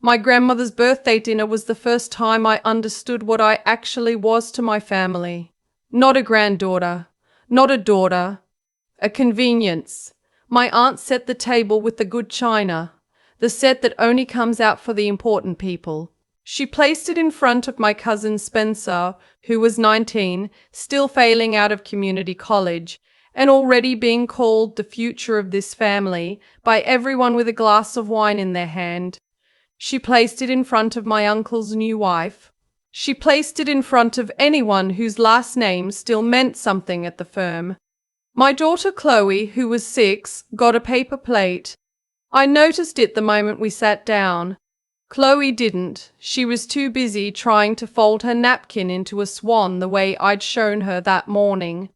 My grandmother's birthday dinner was the first time I understood what I actually was to my family. Not a granddaughter, not a daughter, a convenience. My aunt set the table with the good china, the set that only comes out for the important people. She placed it in front of my cousin Spencer, who was 19, still failing out of community college, and already being called the future of this family by everyone with a glass of wine in their hand. She placed it in front of my uncle's new wife. She placed it in front of anyone whose last name still meant something at the firm. My daughter Chloe, who was 6, got a paper plate. I noticed it the moment we sat down. Chloe didn't. She was too busy trying to fold her napkin into a swan the way I'd shown her that morning.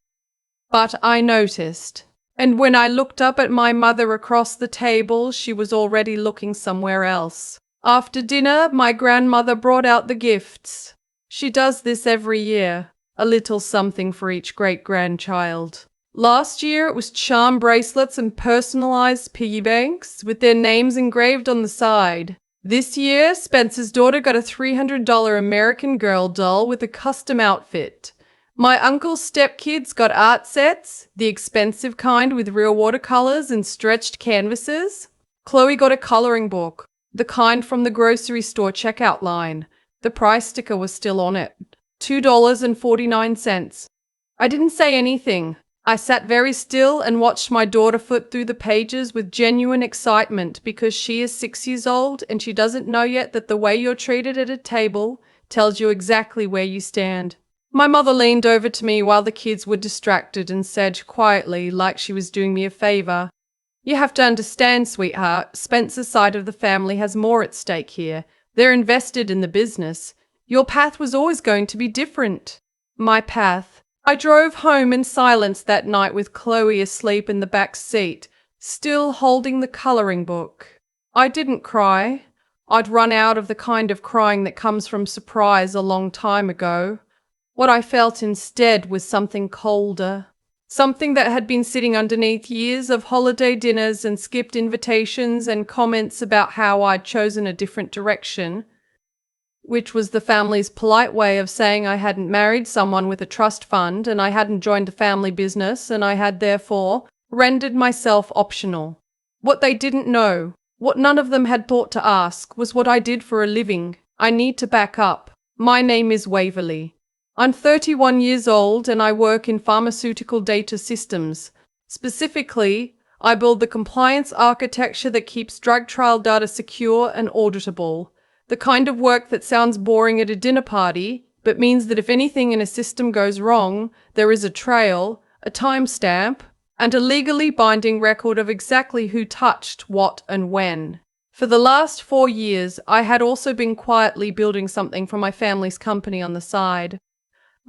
But I noticed. And when I looked up at my mother across the table, she was already looking somewhere else. After dinner, my grandmother brought out the gifts. She does this every year, a little something for each great-grandchild. Last year, it was charm bracelets and personalized piggy banks with their names engraved on the side. This year, Spencer's daughter got a $300 American Girl doll with a custom outfit. My uncle's stepkids got art sets, the expensive kind with real watercolors and stretched canvases. Chloe got a coloring book, the kind from the grocery store checkout line. The price sticker was still on it, $2.49. I didn't say anything. I sat very still and watched my daughter foot through the pages with genuine excitement because she is 6 years old and she doesn't know yet that the way you're treated at a table tells you exactly where you stand. My mother leaned over to me while the kids were distracted and said quietly, like she was doing me a favor, "You have to understand, sweetheart, Spencer's side of the family has more at stake here. They're invested in the business. Your path was always going to be different." My path. I drove home in silence that night with Chloe asleep in the back seat, still holding the coloring book. I didn't cry. I'd run out of the kind of crying that comes from surprise a long time ago. What I felt instead was something colder, something that had been sitting underneath years of holiday dinners and skipped invitations and comments about how I'd chosen a different direction, which was the family's polite way of saying I hadn't married someone with a trust fund and I hadn't joined a family business and I had therefore rendered myself optional. What they didn't know, what none of them had thought to ask, was what I did for a living. I need to back up. My name is Waverly. I'm 31 years old and I work in pharmaceutical data systems. Specifically, I build the compliance architecture that keeps drug trial data secure and auditable. The kind of work that sounds boring at a dinner party, but means that if anything in a system goes wrong, there is a trail, a timestamp, and a legally binding record of exactly who touched what and when. For the last 4 years, I had also been quietly building something for my family's company on the side.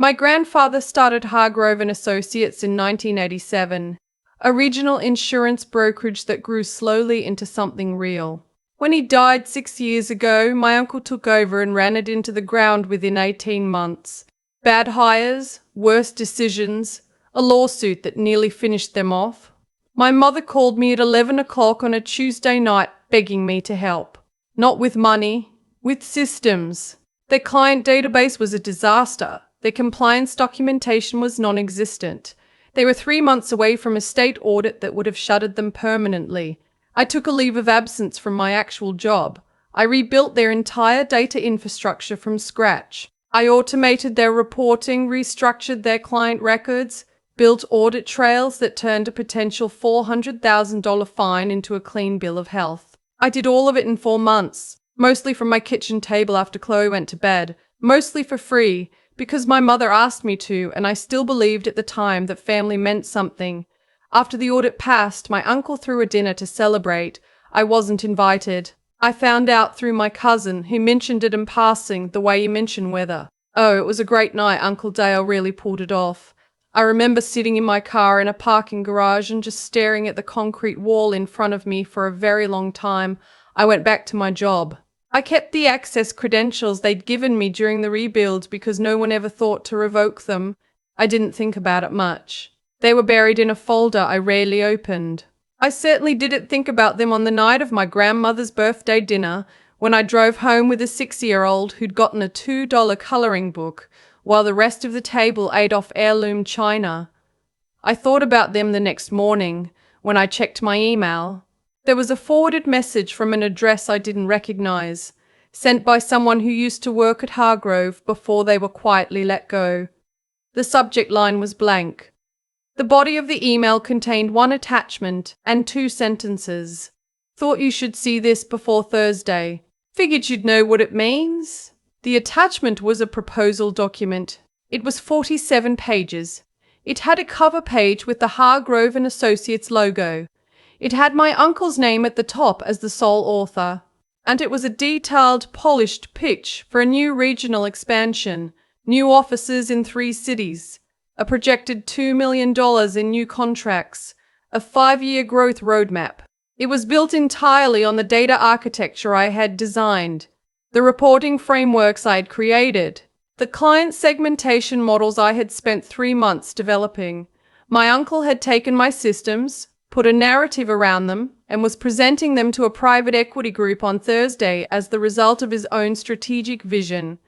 My grandfather started Hargrove & Associates in 1987, a regional insurance brokerage that grew slowly into something real. When he died 6 years ago, my uncle took over and ran it into the ground within 18 months. Bad hires, worse decisions, a lawsuit that nearly finished them off. My mother called me at 11 o'clock on a Tuesday night begging me to help. Not with money, with systems. Their client database was a disaster. Their compliance documentation was non-existent. They were 3 months away from a state audit that would have shuttered them permanently. I took a leave of absence from my actual job. I rebuilt their entire data infrastructure from scratch. I automated their reporting, restructured their client records, built audit trails that turned a potential $400,000 fine into a clean bill of health. I did all of it in 4 months, mostly from my kitchen table after Chloe went to bed, mostly for free, because my mother asked me to, and I still believed at the time that family meant something. After the audit passed, my uncle threw a dinner to celebrate. I wasn't invited. I found out through my cousin, who mentioned it in passing the way you mention weather. Oh, it was a great night. Uncle Dale really pulled it off. I remember sitting in my car in a parking garage and just staring at the concrete wall in front of me for a very long time. I went back to my job. I kept the access credentials they'd given me during the rebuild because no one ever thought to revoke them. I didn't think about it much. They were buried in a folder I rarely opened. I certainly didn't think about them on the night of my grandmother's birthday dinner when I drove home with a 6-year-old who'd gotten a $2 coloring book while the rest of the table ate off heirloom china. I thought about them the next morning when I checked my email. There was a forwarded message from an address I didn't recognize, sent by someone who used to work at Hargrove before they were quietly let go. The subject line was blank. The body of the email contained one attachment and 2 sentences. Thought you should see this before Thursday. Figured you'd know what it means. The attachment was a proposal document. It was 47 pages. It had a cover page with the Hargrove and Associates logo. It had my uncle's name at the top as the sole author. And it was a detailed, polished pitch for a new regional expansion, new offices in 3 cities, a projected $2 million in new contracts, a 5-year growth roadmap. It was built entirely on the data architecture I had designed, the reporting frameworks I had created, the client segmentation models I had spent 3 months developing. My uncle had taken my systems, put a narrative around them, and was presenting them to a private equity group on Thursday as the result of his own strategic vision.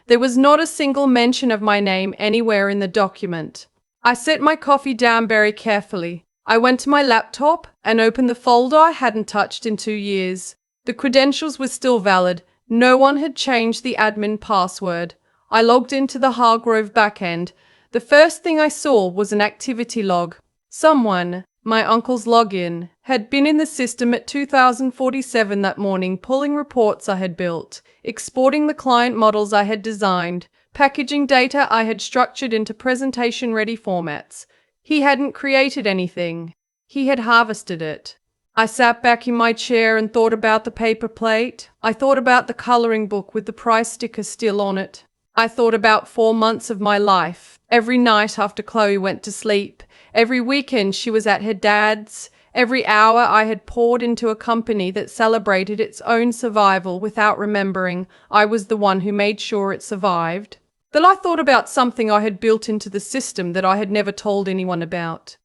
There was not a single mention of my name anywhere in the document. I set my coffee down very carefully. I went to my laptop and opened the folder I hadn't touched in 2 years. The credentials were still valid. No one had changed the admin password. I logged into the Hargrove backend. The first thing I saw was an activity log. Someone, my uncle's login, had been in the system at 2047 that morning, pulling reports I had built, exporting the client models I had designed, packaging data I had structured into presentation-ready formats. He hadn't created anything. He had harvested it. I sat back in my chair and thought about the paper plate. I thought about the coloring book with the price sticker still on it. I thought about 4 months of my life. Every night after Chloe went to sleep, every weekend she was at her dad's, every hour I had poured into a company that celebrated its own survival without remembering I was the one who made sure it survived. Then I thought about something I had built into the system that I had never told anyone about.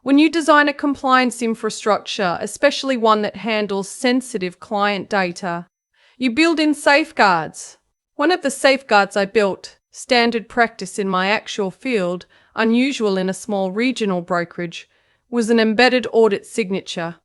When you design a compliance infrastructure, especially one that handles sensitive client data, you build in safeguards. One of the safeguards I built, standard practice in my actual field, unusual in a small regional brokerage, was an embedded audit signature.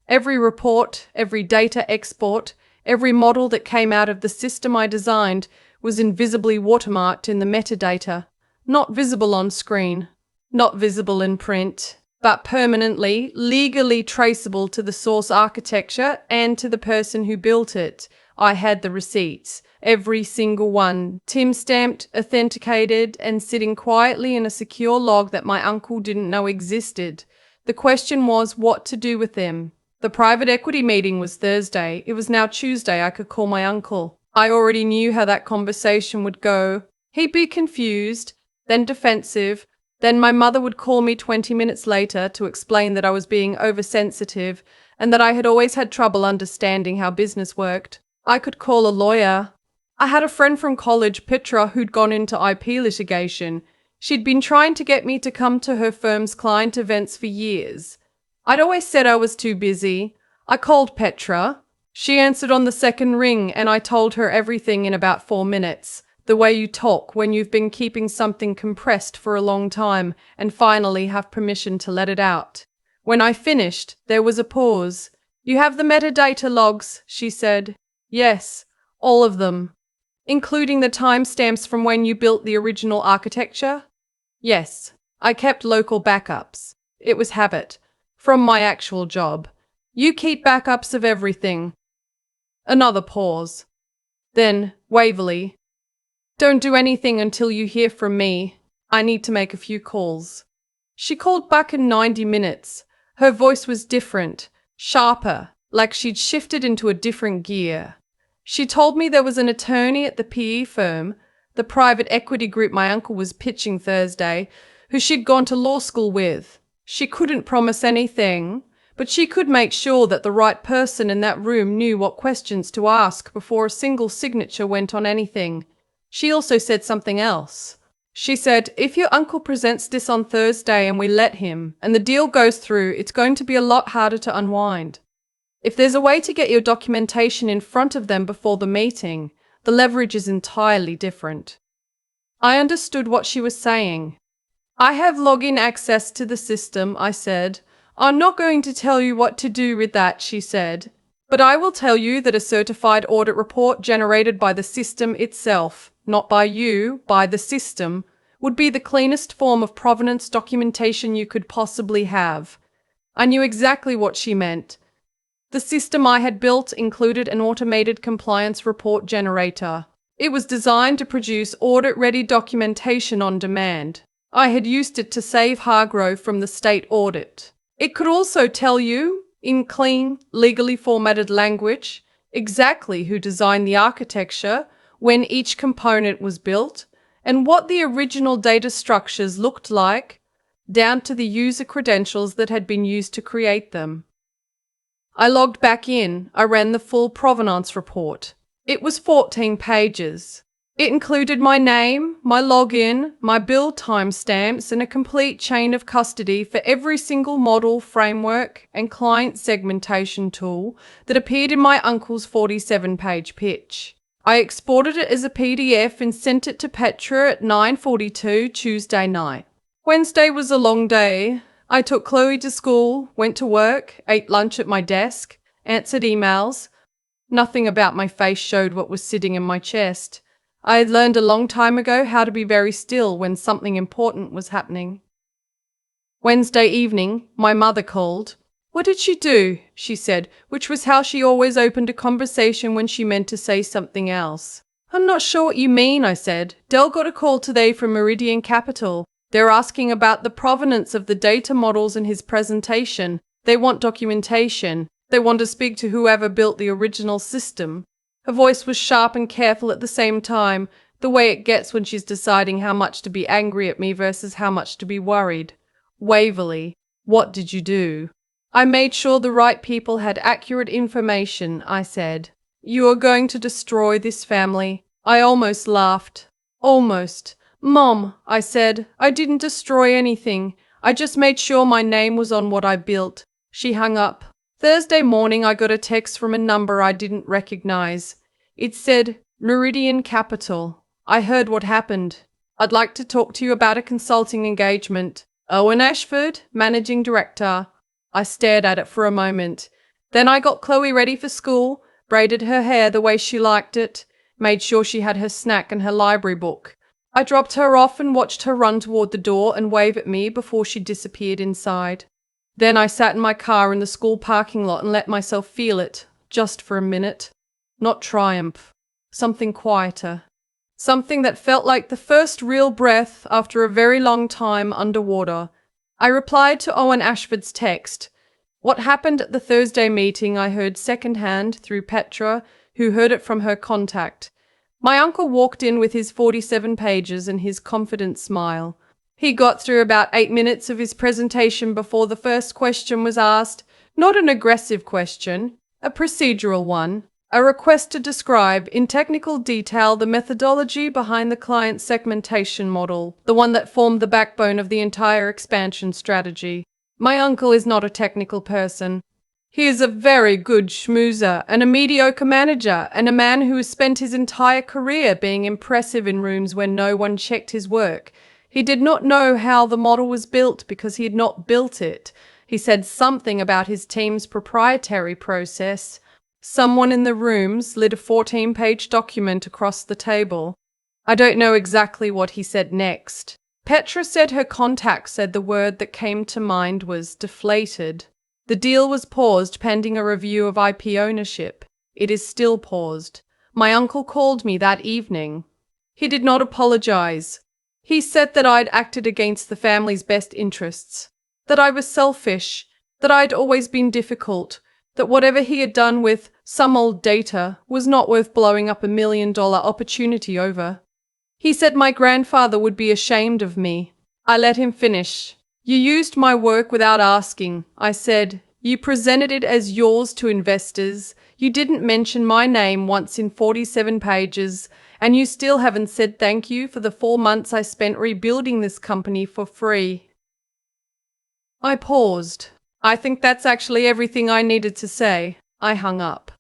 Every report, every data export, every model that came out of the system I designed was invisibly watermarked in the metadata, not visible on screen, not visible in print, but permanently, legally traceable to the source architecture and to the person who built it. I had the receipts, every single one, timestamped, authenticated, and sitting quietly in a secure log that my uncle didn't know existed. The question was what to do with them. The private equity meeting was Thursday. It was now Tuesday. I could call my uncle. I already knew how that conversation would go. He'd be confused, then defensive. Then my mother would call me 20 minutes later to explain that I was being oversensitive and that I had always had trouble understanding how business worked. I could call a lawyer. I had a friend from college, Petra, who'd gone into IP litigation. She'd been trying to get me to come to her firm's client events for years. I'd always said I was too busy. I called Petra. She answered on the second ring and I told her everything in about 4 minutes. The way you talk when you've been keeping something compressed for a long time and finally have permission to let it out. When I finished, there was a pause. You have the metadata logs, she said. Yes, all of them. Including the timestamps from when you built the original architecture? Yes, I kept local backups. It was habit. From my actual job. You keep backups of everything. Another pause. Then, Waverly, don't do anything until you hear from me. I need to make a few calls. She called back in 90 minutes. Her voice was different, sharper, like she'd shifted into a different gear. She told me there was an attorney at the PE firm, the private equity group my uncle was pitching Thursday, who she'd gone to law school with. She couldn't promise anything, but she could make sure that the right person in that room knew what questions to ask before a single signature went on anything. She also said something else. She said, if your uncle presents this on Thursday and we let him, and the deal goes through, it's going to be a lot harder to unwind. If there's a way to get your documentation in front of them before the meeting, the leverage is entirely different. I understood what she was saying. I have login access to the system, I said. I'm not going to tell you what to do with that, she said. But I will tell you that a certified audit report generated by the system itself, not by you, by the system, would be the cleanest form of provenance documentation you could possibly have. I knew exactly what she meant. The system I had built included an automated compliance report generator. It was designed to produce audit-ready documentation on demand. I had used it to save Hargrove from the state audit. It could also tell you, in clean, legally formatted language, exactly who designed the architecture, when each component was built, and what the original data structures looked like, down to the user credentials that had been used to create them. I logged back in. I ran the full provenance report. It was 14 pages. It included my name, my login, my build timestamps, and a complete chain of custody for every single model, framework, and client segmentation tool that appeared in my uncle's 47-page pitch. I exported it as a PDF and sent it to Petra at 9:42 Tuesday night. Wednesday was a long day. I took Chloe to school, went to work, ate lunch at my desk, answered emails. Nothing about my face showed what was sitting in my chest. I had learned a long time ago how to be very still when something important was happening. Wednesday evening, my mother called. What did she do? She said, which was how she always opened a conversation when she meant to say something else. I'm not sure what you mean, I said. Dell got a call today from Meridian Capital. They're asking about the provenance of the data models in his presentation. They want documentation. They want to speak to whoever built the original system. Her voice was sharp and careful at the same time, the way it gets when she's deciding how much to be angry at me versus how much to be worried. Waverly, what did you do? I made sure the right people had accurate information, I said. You are going to destroy this family. I almost laughed. Almost. Mom, I said, I didn't destroy anything. I just made sure my name was on what I built. She hung up. Thursday morning, I got a text from a number I didn't recognize. It said, Meridian Capital. I heard what happened. I'd like to talk to you about a consulting engagement. Owen Ashford, Managing Director. I stared at it for a moment. Then I got Chloe ready for school, braided her hair the way she liked it, made sure she had her snack and her library book. I dropped her off and watched her run toward the door and wave at me before she disappeared inside. Then I sat in my car in the school parking lot and let myself feel it, just for a minute. Not triumph. Something quieter. Something that felt like the first real breath after a very long time underwater. I replied to Owen Ashford's text. What happened at the Thursday meeting I heard secondhand through Petra, who heard it from her contact. My uncle walked in with his 47 pages and his confident smile. He got through about 8 minutes of his presentation before the first question was asked, not an aggressive question, a procedural one, a request to describe in technical detail the methodology behind the client segmentation model, the one that formed the backbone of the entire expansion strategy. My uncle is not a technical person. He is a very good schmoozer and a mediocre manager and a man who has spent his entire career being impressive in rooms where no one checked his work. He did not know how the model was built because he had not built it. He said something about his team's proprietary process. Someone in the room slid a 14-page document across the table. I don't know exactly what he said next. Petra said her contact said the word that came to mind was deflated. The deal was paused pending a review of IP ownership. It is still paused. My uncle called me that evening. He did not apologize. He said that I'd acted against the family's best interests, that I was selfish, that I'd always been difficult, that whatever he had done with some old data was not worth blowing up $1 million opportunity over. He said my grandfather would be ashamed of me. I let him finish. You used my work without asking, I said. You presented it as yours to investors. You didn't mention my name once in 47 pages. And you still haven't said thank you for the 4 months I spent rebuilding this company for free. I paused. I think that's actually everything I needed to say. I hung up.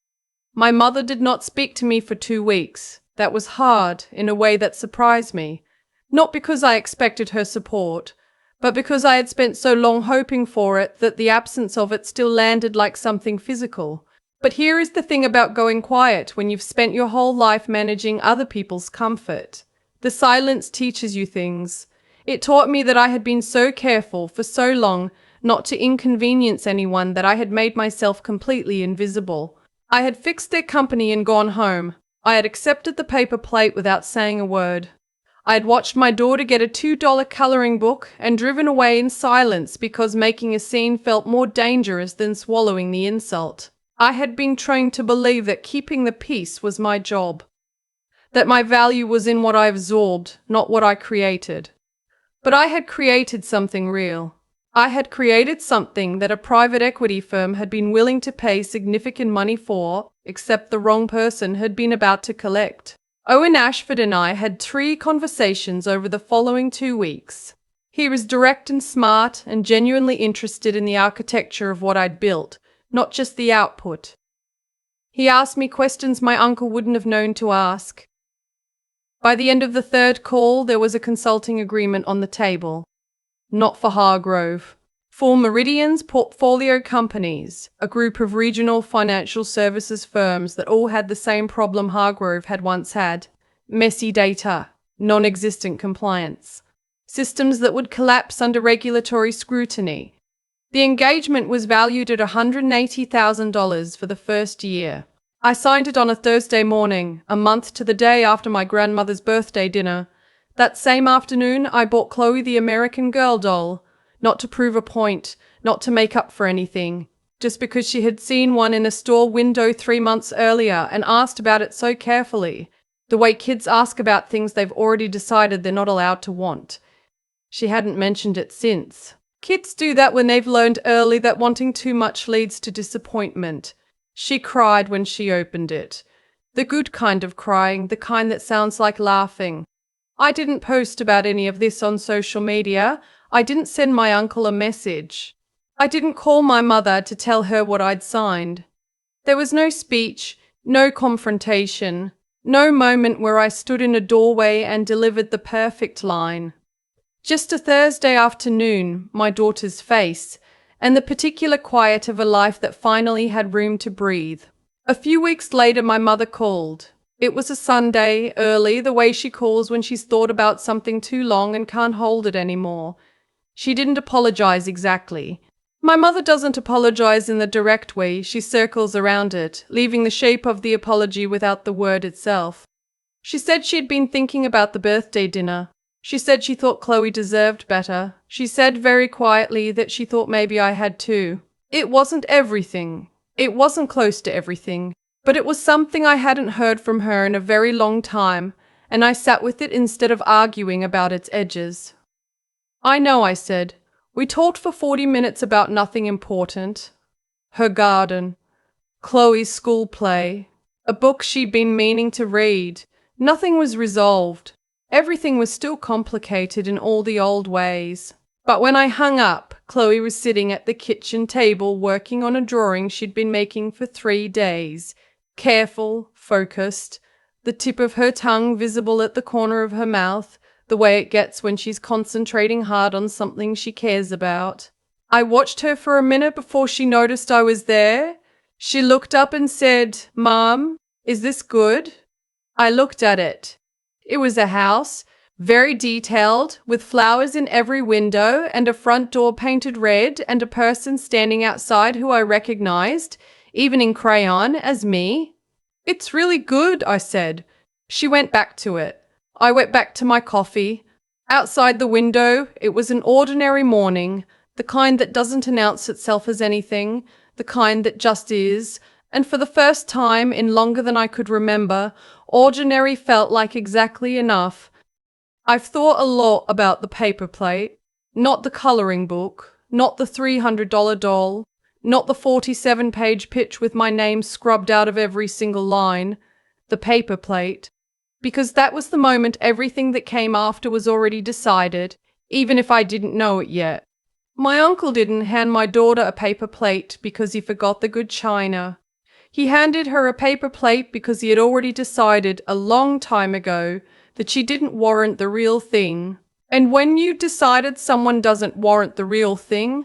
My mother did not speak to me for 2 weeks. That was hard in a way that surprised me. Not because I expected her support, but because I had spent so long hoping for it that the absence of it still landed like something physical. But here is the thing about going quiet when you've spent your whole life managing other people's comfort. The silence teaches you things. It taught me that I had been so careful for so long not to inconvenience anyone that I had made myself completely invisible. I had fixed their company and gone home. I had accepted the paper plate without saying a word. I had watched my daughter get a $2 coloring book and driven away in silence because making a scene felt more dangerous than swallowing the insult. I had been trained to believe that keeping the peace was my job, that my value was in what I absorbed, not what I created. But I had created something real. I had created something that a private equity firm had been willing to pay significant money for, except the wrong person had been about to collect. Owen Ashford and I had 3 conversations over the following 2 weeks. He was direct and smart and genuinely interested in the architecture of what I'd built, not just the output. He asked me questions my uncle wouldn't have known to ask. By the end of the 3rd call, there was a consulting agreement on the table. Not for Hargrove. For Meridian's portfolio companies, a group of regional financial services firms that all had the same problem Hargrove had once had: messy data, non-existent compliance, systems that would collapse under regulatory scrutiny. The engagement was valued at $180,000 for the first year. I signed it on a Thursday morning, a month to the day after my grandmother's birthday dinner. That same afternoon, I bought Chloe the American Girl doll, not to prove a point, not to make up for anything, just because she had seen one in a store window 3 months earlier and asked about it so carefully, the way kids ask about things they've already decided they're not allowed to want. She hadn't mentioned it since. Kids do that when they've learned early that wanting too much leads to disappointment. She cried when she opened it. The good kind of crying, the kind that sounds like laughing. I didn't post about any of this on social media. I didn't send my uncle a message. I didn't call my mother to tell her what I'd signed. There was no speech, no confrontation, no moment where I stood in a doorway and delivered the perfect line. Just a Thursday afternoon, my daughter's face, and the particular quiet of a life that finally had room to breathe. A few weeks later, my mother called. It was a Sunday, early, the way she calls when she's thought about something too long and can't hold it anymore. She didn't apologize exactly. My mother doesn't apologize in the direct way, she circles around it, leaving the shape of the apology without the word itself. She said she'd been thinking about the birthday dinner. She said she thought Chloe deserved better. She said very quietly that she thought maybe I had too. It wasn't everything. It wasn't close to everything. But it was something I hadn't heard from her in a very long time, and I sat with it instead of arguing about its edges. I know, I said. We talked for 40 minutes about nothing important. Her garden, Chloe's school play, a book she'd been meaning to read. Nothing was resolved. Everything was still complicated in all the old ways. But when I hung up, Chloe was sitting at the kitchen table working on a drawing she'd been making for 3 days. Careful, focused, the tip of her tongue visible at the corner of her mouth, the way it gets when she's concentrating hard on something she cares about. I watched her for a minute before she noticed I was there. She looked up and said, "Mom, is this good?" I looked at it. It was a house, very detailed, with flowers in every window and a front door painted red and a person standing outside who I recognized, even in crayon, as me. "It's really good," I said. She went back to it. I went back to my coffee. Outside the window, it was an ordinary morning, the kind that doesn't announce itself as anything, the kind that just is, and for the first time in longer than I could remember, ordinary felt like exactly enough. I've thought a lot about the paper plate, not the coloring book, not the $300 doll, not the 47-page pitch with my name scrubbed out of every single line, the paper plate, because that was the moment everything that came after was already decided, even if I didn't know it yet. My uncle didn't hand my daughter a paper plate because he forgot the good china. He handed her a paper plate because he had already decided a long time ago that she didn't warrant the real thing. And when you decided someone doesn't warrant the real thing,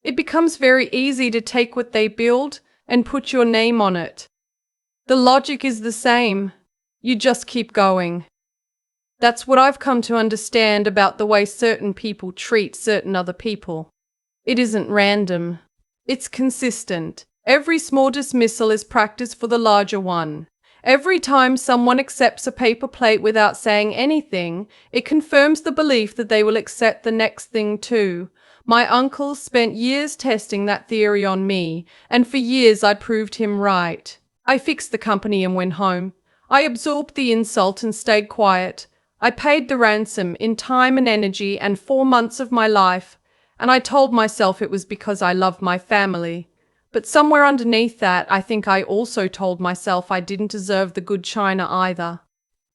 it becomes very easy to take what they build and put your name on it. The logic is the same. You just keep going. That's what I've come to understand about the way certain people treat certain other people. It isn't random. It's consistent. Every small dismissal is practice for the larger one. Every time someone accepts a paper plate without saying anything, it confirms the belief that they will accept the next thing too. My uncle spent years testing that theory on me, and for years I proved him right. I fixed the company and went home. I absorbed the insult and stayed quiet. I paid the ransom in time and energy and 4 months of my life, and I told myself it was because I loved my family. But somewhere underneath that, I think I also told myself I didn't deserve the good china either.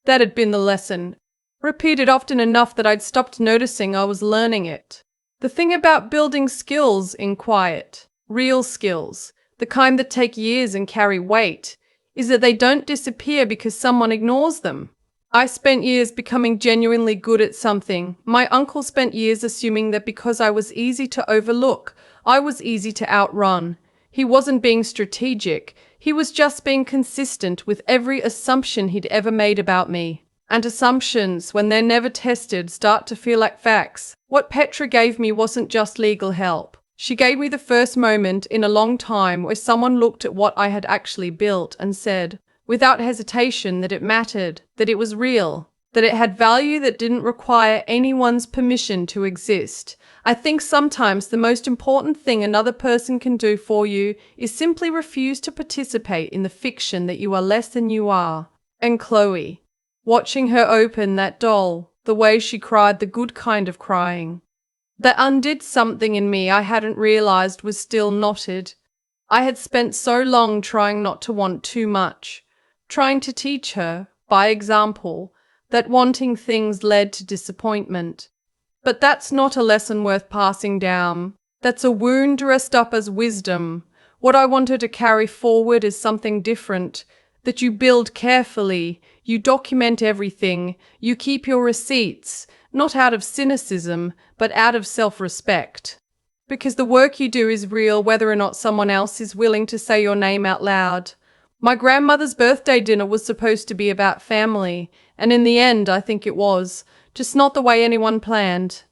That had been the lesson, repeated often enough that I'd stopped noticing I was learning it. The thing about building skills in quiet, real skills, the kind that take years and carry weight, is that they don't disappear because someone ignores them. I spent years becoming genuinely good at something. My uncle spent years assuming that because I was easy to overlook, I was easy to outrun. He wasn't being strategic. He was just being consistent with every assumption he'd ever made about me. And assumptions, when they're never tested, start to feel like facts. What Petra gave me wasn't just legal help. She gave me the first moment in a long time where someone looked at what I had actually built and said, without hesitation, that it mattered, that it was real, that it had value that didn't require anyone's permission to exist. I think sometimes the most important thing another person can do for you is simply refuse to participate in the fiction that you are less than you are. And Chloe, watching her open that doll, the way she cried, the good kind of crying, that undid something in me I hadn't realized was still knotted. I had spent so long trying not to want too much, trying to teach her, by example, that wanting things led to disappointment. But that's not a lesson worth passing down. That's a wound dressed up as wisdom. What I want her to carry forward is something different, that you build carefully, you document everything, you keep your receipts, not out of cynicism, but out of self-respect. Because the work you do is real whether or not someone else is willing to say your name out loud. My grandmother's birthday dinner was supposed to be about family, and in the end I think it was, just not the way anyone planned.